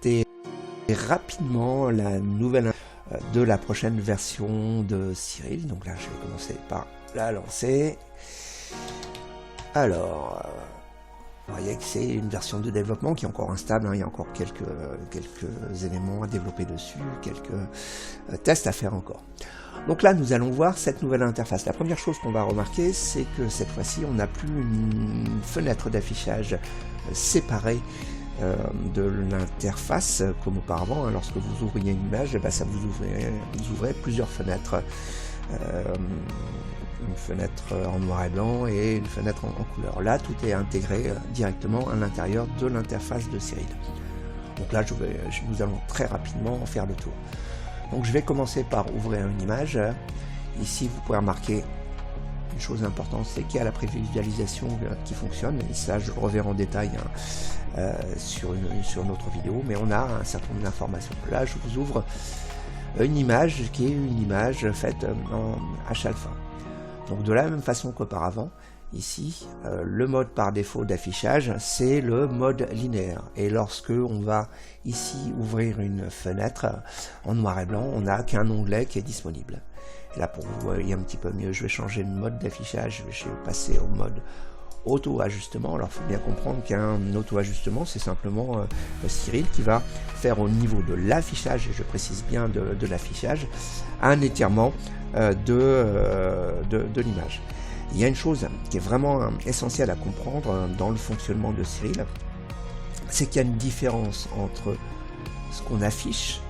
tester rapidement la nouvelle de la prochaine version de Cyril. Donc là, je vais commencer par la lancer. Alors, vous voyez que c'est une version de développement qui est encore instable, hein. Il y a encore quelques éléments à développer dessus, quelques tests à faire encore. Donc là, nous allons voir cette nouvelle interface. La première chose qu'on va remarquer, c'est que cette fois-ci, on n'a plus une fenêtre d'affichage séparée de l'interface comme auparavant, hein. Lorsque vous ouvriez une image, ça vous ouvrez plusieurs fenêtres. Une fenêtre en noir et blanc et une fenêtre en couleur. Là, tout est intégré directement à l'intérieur de l'interface de Cyril. Donc là, nous allons très rapidement en faire le tour. Donc je vais commencer par ouvrir une image. Ici, vous pouvez remarquer une chose importante, c'est qu'il y a la prévisualisation qui fonctionne, et ça, je le reverrai en détail sur une autre vidéo, mais on a un certain nombre d'informations. Là, je vous ouvre une image qui est une image faite en H-alpha. Donc de la même façon qu'auparavant, ici, le mode par défaut d'affichage, c'est le mode linéaire. Et lorsque on va ici ouvrir une fenêtre en noir et blanc, on n'a qu'un onglet qui est disponible. Et là, pour vous voyez un petit peu mieux, je vais changer de mode d'affichage, je vais passer au mode auto-ajustement. Alors il faut bien comprendre qu'un auto-ajustement, c'est simplement Cyril qui va faire au niveau de l'affichage, et je précise bien de l'affichage, un étirement de l'image. Il y a une chose qui est vraiment essentielle à comprendre dans le fonctionnement de Cyril, c'est qu'il y a une différence entre ce qu'on affiche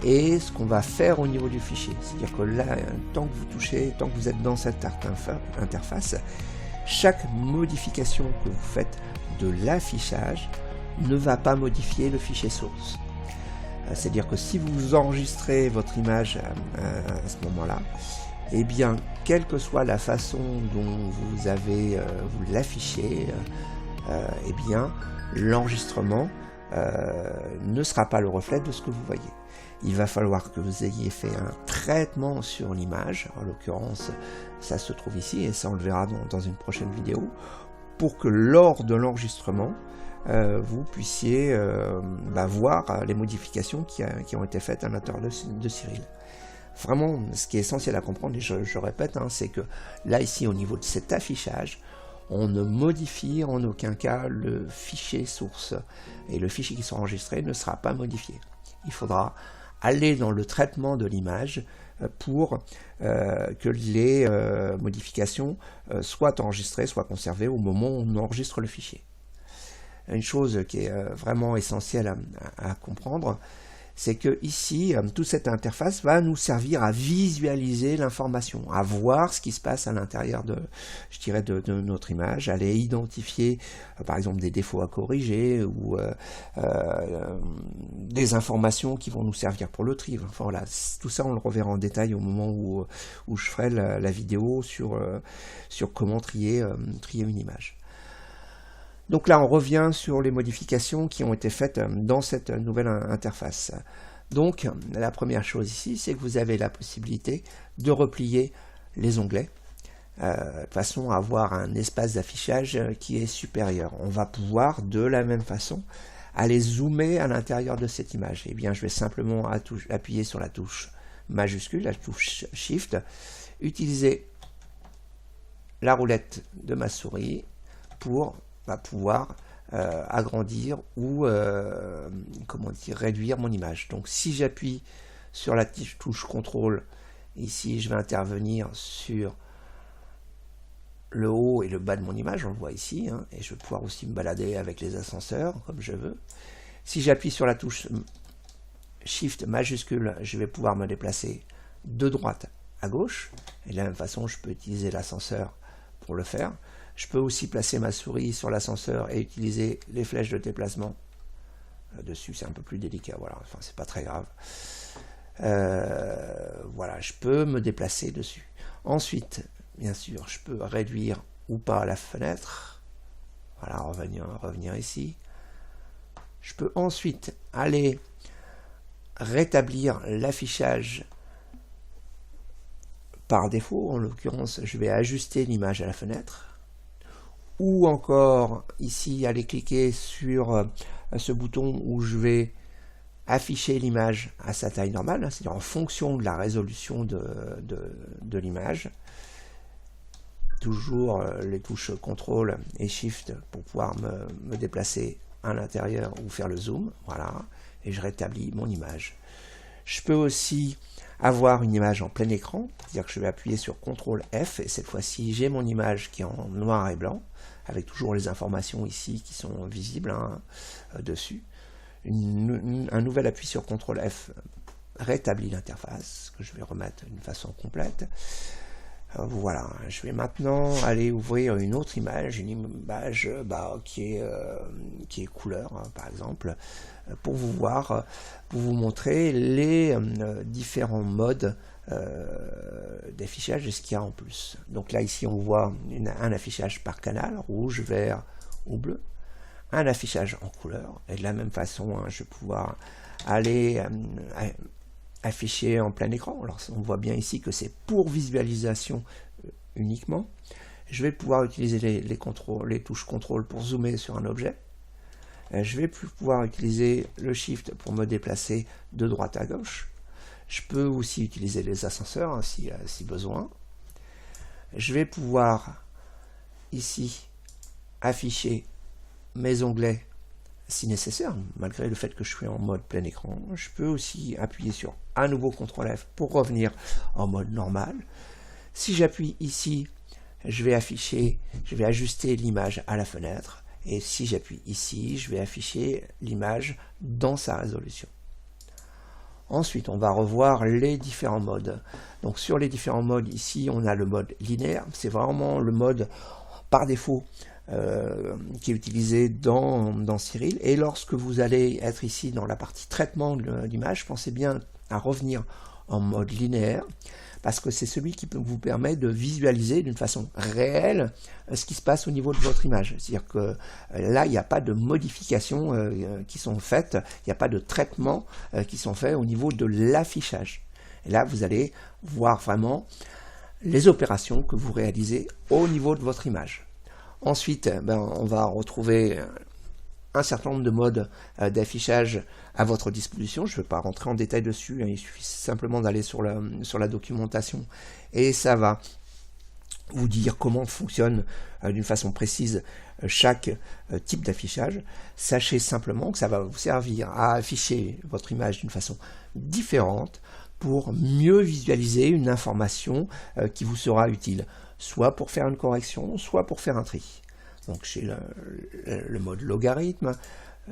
et ce qu'on va faire au niveau du fichier. C'est-à-dire que là, tant que vous touchez, tant que vous êtes dans cette interface, chaque modification que vous faites de l'affichage ne va pas modifier le fichier source. C'est-à-dire que si vous enregistrez votre image à ce moment-là, eh bien, quelle que soit la façon dont vous l'affichez, eh bien, l'enregistrement ne sera pas le reflet de ce que vous voyez. Il va falloir que vous ayez fait un traitement sur l'image, en l'occurrence, ça se trouve ici, et ça on le verra dans une prochaine vidéo, pour que lors de l'enregistrement, vous puissiez voir les modifications qui ont été faites à l'intérieur de Cyril. Vraiment, ce qui est essentiel à comprendre, et je répète, hein, c'est que là, ici, au niveau de cet affichage, on ne modifie en aucun cas le fichier source, et le fichier qui sera enregistré ne sera pas modifié. Il faudra aller dans le traitement de l'image pour que les modifications soient enregistrées, soient conservées au moment où on enregistre le fichier. Une chose qui est vraiment essentielle à comprendre, c'est que ici, toute cette interface va nous servir à visualiser l'information, à voir ce qui se passe à l'intérieur de notre image, à aller identifier, par exemple, des défauts à corriger ou des informations qui vont nous servir pour le tri. Enfin, voilà, tout ça, on le reverra en détail au moment où je ferai la vidéo sur comment trier une image. Donc là, on revient sur les modifications qui ont été faites dans cette nouvelle interface. Donc, la première chose ici, c'est que vous avez la possibilité de replier les onglets de façon à avoir un espace d'affichage qui est supérieur. On va pouvoir, de la même façon, aller zoomer à l'intérieur de cette image. Eh bien, je vais simplement appuyer sur la touche majuscule, la touche Shift, utiliser la roulette de ma souris pour pouvoir agrandir ou réduire mon image. Donc si j'appuie sur la touche contrôle, ici je vais intervenir sur le haut et le bas de mon image, on le voit ici, hein, et je vais pouvoir aussi me balader avec les ascenseurs comme je veux. Si j'appuie sur la touche Shift majuscule, je vais pouvoir me déplacer de droite à gauche, et de la même façon je peux utiliser l'ascenseur pour le faire. Je peux aussi placer ma souris sur l'ascenseur et utiliser les flèches de déplacement dessus, c'est un peu plus délicat, voilà, enfin c'est pas très grave. Voilà, je peux me déplacer dessus. Ensuite, bien sûr, je peux réduire ou pas la fenêtre. Voilà, revenir ici. Je peux ensuite aller rétablir l'affichage par défaut. En l'occurrence, je vais ajuster l'image à la fenêtre. Ou encore, ici, aller cliquer sur ce bouton où je vais afficher l'image à sa taille normale, c'est-à-dire en fonction de la résolution de l'image. Toujours les touches CTRL et SHIFT pour pouvoir me déplacer à l'intérieur ou faire le zoom, voilà, et je rétablis mon image. Je peux aussi avoir une image en plein écran, c'est-à-dire que je vais appuyer sur CTRL F, et cette fois-ci j'ai mon image qui est en noir et blanc, avec toujours les informations ici qui sont visibles dessus. Un nouvel appui sur CTRL F rétablit l'interface, que je vais remettre d'une façon complète. Voilà, je vais maintenant aller ouvrir une autre image, qui est couleur, par exemple, pour vous montrer les différents modes d'affichage et ce qu'il y a en plus. Donc là, ici, on voit un affichage par canal, rouge, vert ou bleu, un affichage en couleur, et de la même façon, je vais pouvoir aller affiché en plein écran. Alors on voit bien ici que c'est pour visualisation uniquement. Je vais pouvoir utiliser les touches contrôle pour zoomer sur un objet. Je vais pouvoir utiliser le shift pour me déplacer de droite à gauche. Je peux aussi utiliser les ascenseurs si besoin. Je vais pouvoir ici afficher mes onglets si nécessaire, malgré le fait que je suis en mode plein écran. Je peux aussi appuyer sur un nouveau CTRL F pour revenir en mode normal. Si j'appuie ici, je vais ajuster l'image à la fenêtre, et si j'appuie ici, je vais afficher l'image dans sa résolution. Ensuite, on va revoir les différents modes. Donc sur les différents modes, ici, on a le mode linéaire. C'est vraiment le mode par défaut qui est utilisé dans Cyril. Et lorsque vous allez être ici dans la partie traitement de l'image, pensez bien à revenir en mode linéaire, parce que c'est celui qui vous permet de visualiser d'une façon réelle ce qui se passe au niveau de votre image. C'est-à-dire que là, il n'y a pas de modifications qui sont faites, il n'y a pas de traitements qui sont faits au niveau de l'affichage. Et là, vous allez voir vraiment les opérations que vous réalisez au niveau de votre image. Ensuite, on va retrouver un certain nombre de modes d'affichage à votre disposition. Je ne vais pas rentrer en détail dessus, il suffit simplement d'aller sur la documentation et ça va vous dire comment fonctionne d'une façon précise chaque type d'affichage. Sachez simplement que ça va vous servir à afficher votre image d'une façon différente pour mieux visualiser une information qui vous sera utile, soit pour faire une correction, soit pour faire un tri. Donc j'ai le mode logarithme,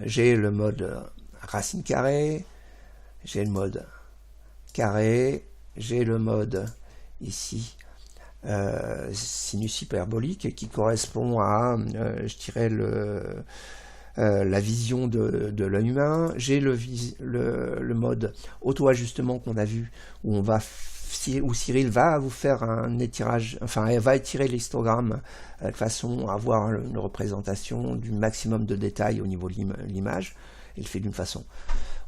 j'ai le mode racine carrée, j'ai le mode carré, j'ai le mode ici sinus hyperbolique qui correspond à, je dirais, la vision de l'œil humain. J'ai le mode auto-ajustement qu'on a vu, où Cyril va vous faire un étirage, enfin elle va étirer l'histogramme de façon à avoir une représentation du maximum de détails au niveau de l'image. Il le fait d'une façon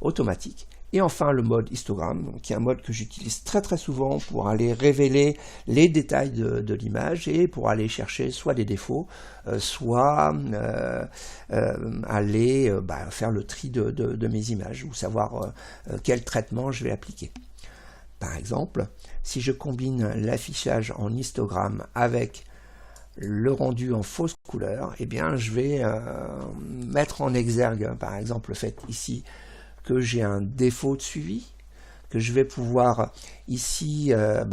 automatique. Et enfin le mode histogramme, qui est un mode que j'utilise très souvent pour aller révéler les détails de l'image et pour aller chercher soit des défauts, soit aller faire le tri de mes images, ou savoir quel traitement je vais appliquer. Par exemple, si je combine l'affichage en histogramme avec le rendu en fausse couleur, eh bien je vais mettre en exergue, par exemple, le fait ici que j'ai un défaut de suivi, que je vais pouvoir ici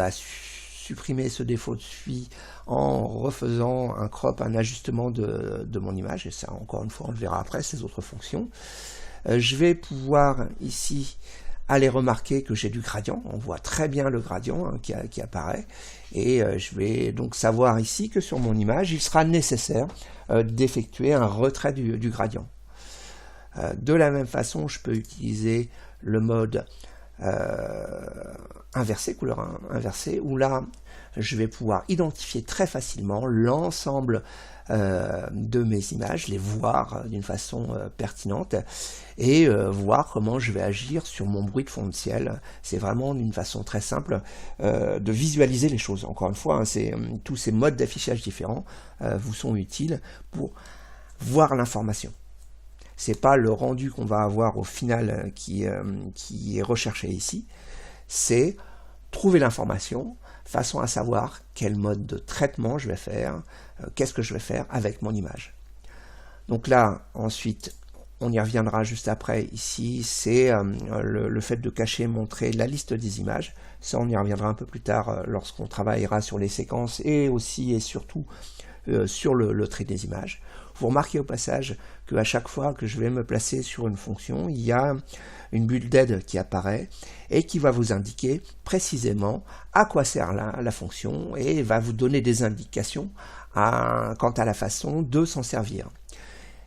supprimer ce défaut de suivi en refaisant un crop, un ajustement de mon image, et ça encore une fois on le verra après, ces autres fonctions. Je vais pouvoir ici aller remarquer que j'ai du gradient, on voit très bien le gradient qui apparaît, et je vais donc savoir ici que sur mon image, il sera nécessaire d'effectuer un retrait du gradient. De la même façon, je peux utiliser le mode inversé, couleur inversée, où là, je vais pouvoir identifier très facilement l'ensemble de mes images, les voir d'une façon pertinente et voir comment je vais agir sur mon bruit de fond de ciel. C'est vraiment une façon très simple de visualiser les choses. Encore une fois, tous ces modes d'affichage différents vous sont utiles pour voir l'information. c'est pas le rendu qu'on va avoir au final qui est recherché ici, c'est trouver l'information, façon à savoir quel mode de traitement je vais faire, qu'est-ce que je vais faire avec mon image. Donc là, ensuite, on y reviendra juste après, ici, c'est le fait de cacher, montrer la liste des images. Ça, on y reviendra un peu plus tard lorsqu'on travaillera sur les séquences et aussi et surtout sur le trait des images. Vous remarquez au passage qu'à chaque fois que je vais me placer sur une fonction, il y a une bulle d'aide qui apparaît et qui va vous indiquer précisément à quoi sert la fonction et va vous donner des indications quant à la façon de s'en servir.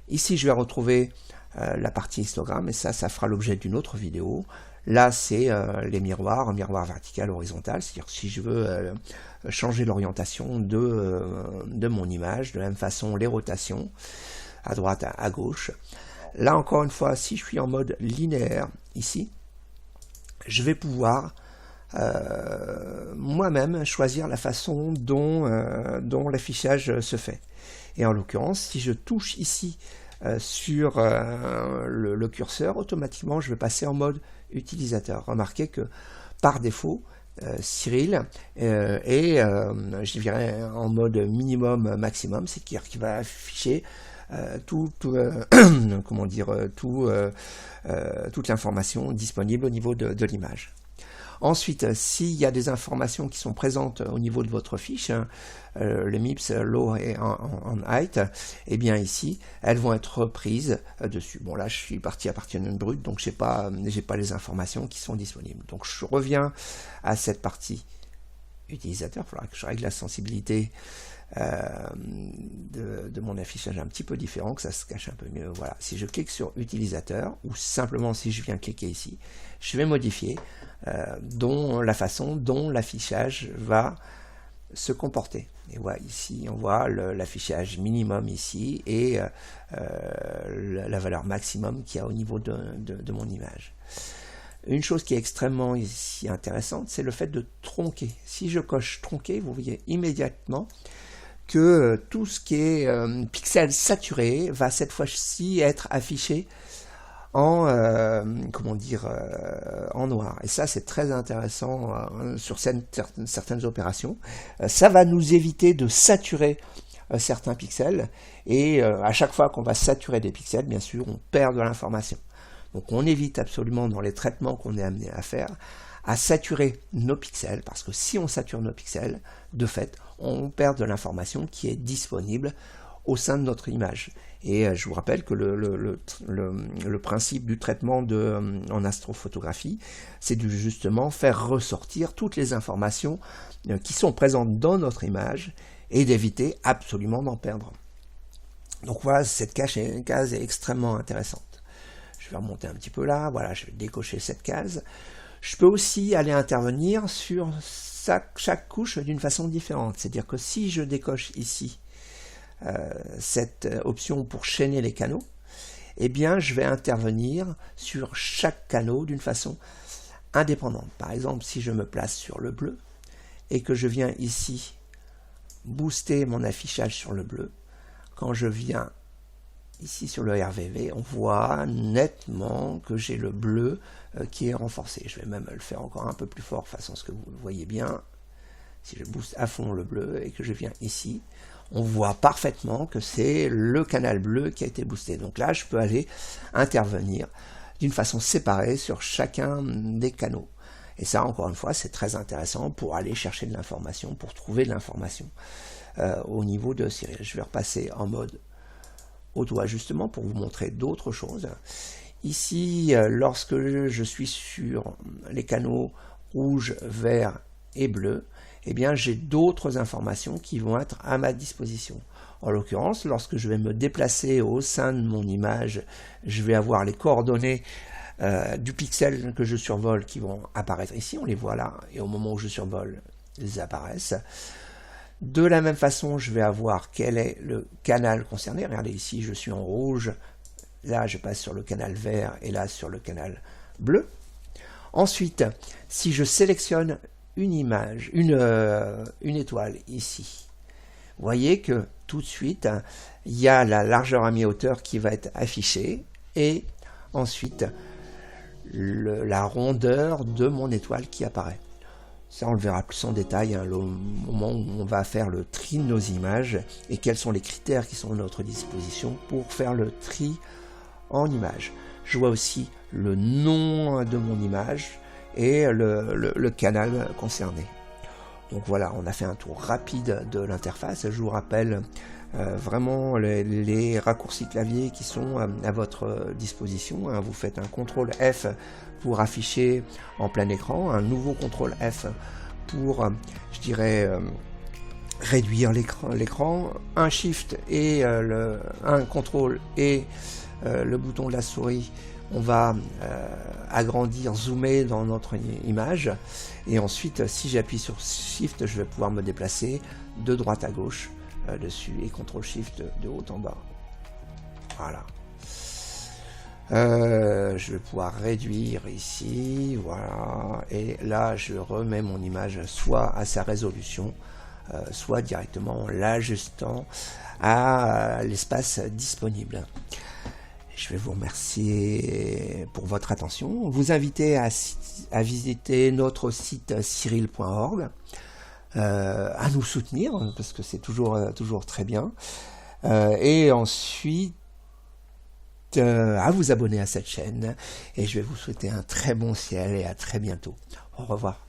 Ici, je vais retrouver la partie histogramme et ça fera l'objet d'une autre vidéo. Là, c'est les miroirs, un miroir vertical, horizontal, c'est-à-dire si je veux changer l'orientation de mon image, de la même façon les rotations, à droite, à gauche. Là, encore une fois, si je suis en mode linéaire, ici, je vais pouvoir moi-même choisir la façon dont l'affichage se fait. Et en l'occurrence, si je touche ici sur le curseur, automatiquement je vais passer en mode utilisateur. Remarquez que par défaut, Cyril est, je dirais, en mode minimum maximum, c'est-à-dire qu'il va afficher toute l'information disponible au niveau de l'image. Ensuite, s'il y a des informations qui sont présentes au niveau de votre fiche, le MIPS, low et on height, eh bien ici, elles vont être reprises dessus. Bon là, je suis parti à partir d'une brute, donc j'ai pas les informations qui sont disponibles. Donc je reviens à cette partie utilisateur. Il faudra que je règle la sensibilité de mon affichage un petit peu différent, que ça se cache un peu mieux. Voilà, si je clique sur utilisateur, ou simplement si je viens cliquer ici, je vais modifier la façon dont l'affichage va se comporter. Et voilà, ici on voit l'affichage minimum ici et la valeur maximum qu'il y a au niveau de mon image. Une chose qui est extrêmement ici intéressante, c'est le fait de tronquer. Si je coche tronquer, vous voyez immédiatement que tout ce qui est pixels saturés va cette fois-ci être affiché en en noir. Et ça, c'est très intéressant sur certaines opérations. Ça va nous éviter de saturer certains pixels. Et à chaque fois qu'on va saturer des pixels, bien sûr, on perd de l'information. Donc on évite absolument dans les traitements qu'on est amené à faire à saturer nos pixels, parce que si on sature nos pixels, de fait, on perd de l'information qui est disponible au sein de notre image. Et je vous rappelle que le principe du traitement en astrophotographie, c'est de justement faire ressortir toutes les informations qui sont présentes dans notre image et d'éviter absolument d'en perdre. Donc voilà, cette case est extrêmement intéressante. Je vais remonter un petit peu là, voilà, je vais décocher cette case. Je peux aussi aller intervenir sur chaque couche d'une façon différente. C'est-à-dire que si je décoche ici cette option pour chaîner les canaux, eh bien je vais intervenir sur chaque canal d'une façon indépendante. Par exemple, si je me place sur le bleu et que je viens ici booster mon affichage sur le bleu, quand je viens ici sur le RVV, on voit nettement que j'ai le bleu qui est renforcé. Je vais même le faire encore un peu plus fort, façon à ce que vous le voyez bien. Si je booste à fond le bleu et que je viens ici, on voit parfaitement que c'est le canal bleu qui a été boosté. Donc là, je peux aller intervenir d'une façon séparée sur chacun des canaux. Et ça, encore une fois, c'est très intéressant pour aller chercher de l'information, pour trouver de l'information au niveau de Cyril. Je vais repasser en mode auto-ajustement pour vous montrer d'autres choses. Ici, lorsque je suis sur les canaux rouge, vert et bleu, eh bien j'ai d'autres informations qui vont être à ma disposition. En l'occurrence, lorsque je vais me déplacer au sein de mon image, je vais avoir les coordonnées du pixel que je survole qui vont apparaître ici, on les voit là, et au moment où je survole, ils apparaissent. De la même façon, je vais avoir quel est le canal concerné. Regardez ici, je suis en rouge. Là, je passe sur le canal vert et là sur le canal bleu. Ensuite, si je sélectionne une image, une étoile ici, vous voyez que tout de suite, il y a la largeur à mi-hauteur qui va être affichée et ensuite la rondeur de mon étoile qui apparaît. Ça, on le verra plus en détail, hein, le moment où on va faire le tri de nos images et quels sont les critères qui sont à notre disposition pour faire le tri en images. Je vois aussi le nom de mon image et le canal concerné. Donc voilà, on a fait un tour rapide de l'interface. Je vous rappelle vraiment les raccourcis clavier qui sont à votre disposition. Hein. Vous faites un CTRL F pour afficher en plein écran, un nouveau CTRL F pour, je dirais, réduire l'écran, un Shift et un CTRL et le bouton de la souris, on va agrandir, zoomer dans notre image, et ensuite si j'appuie sur Shift, je vais pouvoir me déplacer de droite à gauche dessus, et CTRL Shift de haut en bas. Voilà. Je vais pouvoir réduire ici, voilà, et là je remets mon image soit à sa résolution, soit directement en l'ajustant à l'espace disponible. Je vais vous remercier pour votre attention, vous inviter à visiter notre site cyril.org, à nous soutenir, parce que c'est toujours très bien, et ensuite à vous abonner à cette chaîne, et je vais vous souhaiter un très bon ciel et à très bientôt. Au revoir.